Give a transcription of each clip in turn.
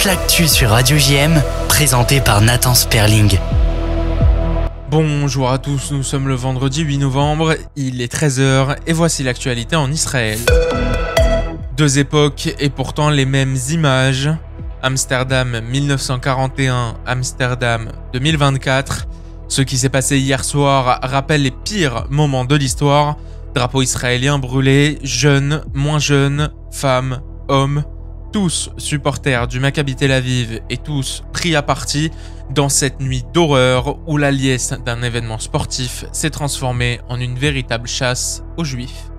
l'actu sur Radio JM, présenté par Nathan Sperling. Bonjour à tous, nous sommes le vendredi 8 novembre, il est 13h et voici l'actualité en Israël. Deux époques et pourtant les mêmes images. Amsterdam 1941, Amsterdam 2024. Ce qui s'est passé hier soir rappelle les pires moments de l'histoire. Drapeau israélien brûlé, jeunes, moins jeunes, femmes, hommes, tous supporters du Maccabi Tel Aviv et tous pris à partie dans cette nuit d'horreur où la liesse d'un événement sportif s'est transformée en une véritable chasse aux Juifs.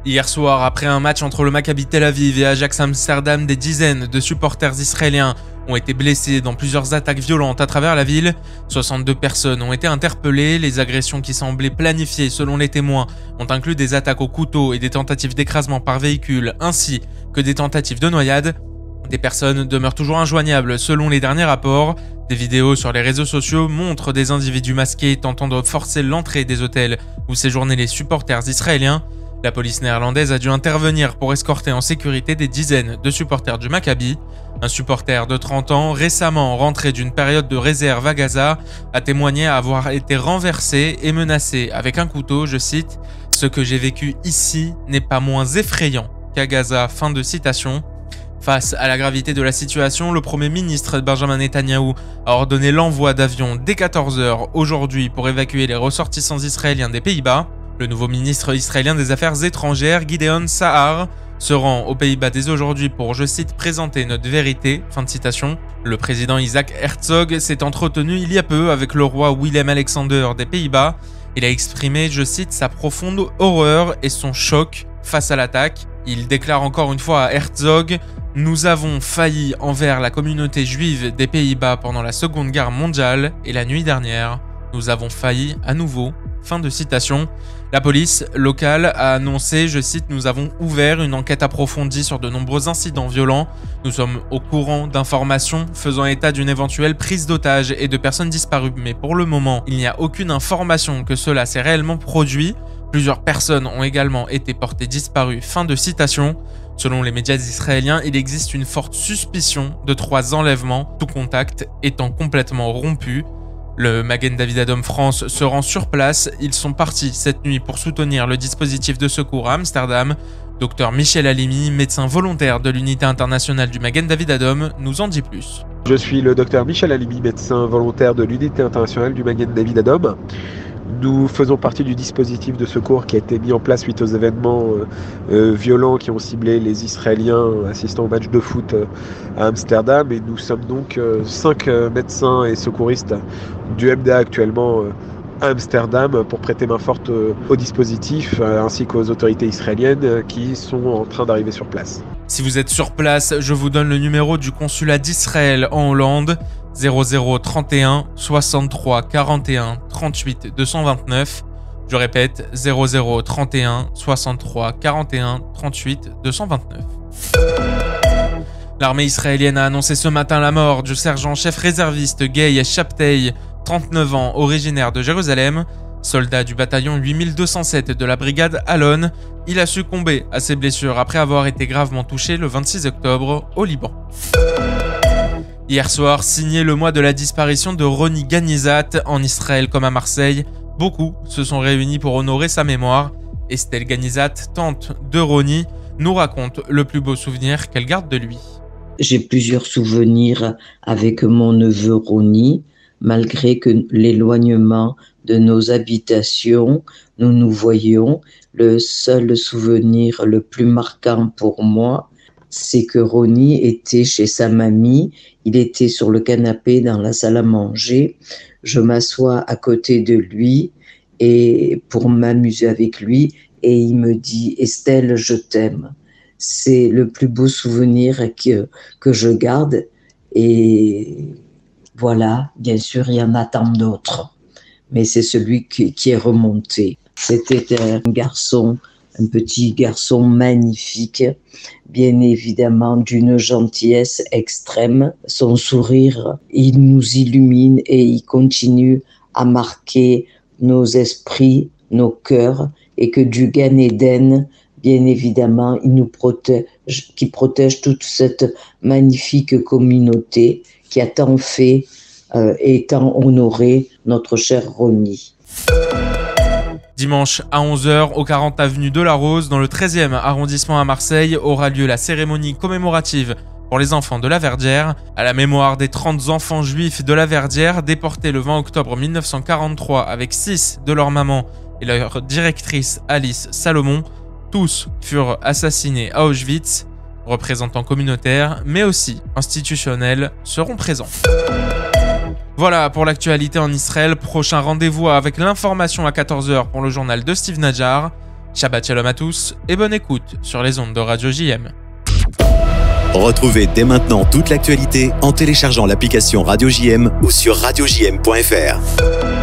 Hier soir, après un match entre le Maccabi Tel Aviv et Ajax Amsterdam, des dizaines de supporters israéliens ont été blessés dans plusieurs attaques violentes à travers la ville. 62 personnes ont été interpellées. Les agressions qui semblaient planifiées selon les témoins ont inclus des attaques au couteau et des tentatives d'écrasement par véhicule, ainsi que des tentatives de noyade. Des personnes demeurent toujours injoignables selon les derniers rapports. Des vidéos sur les réseaux sociaux montrent des individus masqués tentant de forcer l'entrée des hôtels où séjournaient les supporters israéliens. La police néerlandaise a dû intervenir pour escorter en sécurité des dizaines de supporters du Maccabi. Un supporter de 30 ans, récemment rentré d'une période de réserve à Gaza, a témoigné avoir été renversé et menacé avec un couteau, je cite « Ce que j'ai vécu ici n'est pas moins effrayant qu'à Gaza ». Fin de citation. Face à la gravité de la situation, le Premier ministre Benjamin Netanyahou a ordonné l'envoi d'avions dès 14h aujourd'hui pour évacuer les ressortissants israéliens des Pays-Bas. Le nouveau ministre israélien des Affaires étrangères, Gideon Sa'ar, se rend aux Pays-Bas dès aujourd'hui pour, je cite, « présenter notre vérité ». Fin de citation. Le président Isaac Herzog s'est entretenu il y a peu avec le roi Willem-Alexander des Pays-Bas. Il a exprimé, je cite, sa profonde horreur et son choc face à l'attaque. Il déclare encore une fois à Herzog « Nous avons failli envers la communauté juive des Pays-Bas pendant la Seconde Guerre mondiale et la nuit dernière, nous avons failli à nouveau ». Fin de citation. La police locale a annoncé, je cite, « Nous avons ouvert une enquête approfondie sur de nombreux incidents violents. Nous sommes au courant d'informations faisant état d'une éventuelle prise d'otages et de personnes disparues. Mais pour le moment, il n'y a aucune information que cela s'est réellement produit. Plusieurs personnes ont également été portées disparues. » Fin de citation. Selon les médias israéliens, il existe une forte suspicion de 3 enlèvements, tout contact étant complètement rompu. Le Magen David Adom France se rend sur place. Ils sont partis cette nuit pour soutenir le dispositif de secours à Amsterdam. Dr Michel Halimi, médecin volontaire de l'unité internationale du Magen David Adom, nous en dit plus. Je suis le Dr Michel Halimi, médecin volontaire de l'unité internationale du Magen David Adom. Nous faisons partie du dispositif de secours qui a été mis en place suite aux événements violents qui ont ciblé les Israéliens assistant au match de foot à Amsterdam. Et nous sommes donc 5 médecins et secouristes du MDA actuellement à Amsterdam pour prêter main forte au dispositif ainsi qu'aux autorités israéliennes qui sont en train d'arriver sur place. Si vous êtes sur place, je vous donne le numéro du consulat d'Israël en Hollande, 0031 63 41 38 229. Je répète, 0031 63 41 38 229. L'armée israélienne a annoncé ce matin la mort du sergent-chef réserviste Gay Shabtei, 39 ans, originaire de Jérusalem. Soldat du bataillon 8207 de la brigade Alon, il a succombé à ses blessures après avoir été gravement touché le 26 octobre au Liban. Hier soir, signé le mois de la disparition de Roni Ganizat en Israël comme à Marseille. Beaucoup se sont réunis pour honorer sa mémoire. Estelle Ganizat, tante de Roni, nous raconte le plus beau souvenir qu'elle garde de lui. J'ai plusieurs souvenirs avec mon neveu Roni. Malgré que l'éloignement de nos habitations, nous nous voyions. Le seul souvenir le plus marquant pour moi, c'est que Roni était chez sa mamie. Il était sur le canapé dans la salle à manger. Je m'assois à côté de lui et pour m'amuser avec lui et il me dit « Estelle, je t'aime ». C'est le plus beau souvenir que je garde et voilà, bien sûr, il y en a tant d'autres, mais c'est celui qui est remonté. C'était un petit garçon magnifique, bien évidemment d'une gentillesse extrême. Son sourire, il nous illumine et il continue à marquer nos esprits, nos cœurs, et que du Gan Eden, bien évidemment, qui protège toute cette magnifique communauté qui a tant fait et tant honoré notre cher Rony. Dimanche à 11h, au 40 avenue de la Rose, dans le 13e arrondissement à Marseille, aura lieu la cérémonie commémorative pour les enfants de la Verdière, à la mémoire des 30 enfants juifs de la Verdière déportés le 20 octobre 1943 avec 6 de leurs mamans et leur directrice Alice Salomon. Tous furent assassinés à Auschwitz. Représentants communautaires, mais aussi institutionnels, seront présents. Voilà pour l'actualité en Israël. Prochain rendez-vous avec l'information à 14h pour le journal de Steve Nadjar. Shabbat Shalom à tous et bonne écoute sur les ondes de Radio JM. Retrouvez dès maintenant toute l'actualité en téléchargeant l'application Radio JM ou sur radiojm.fr.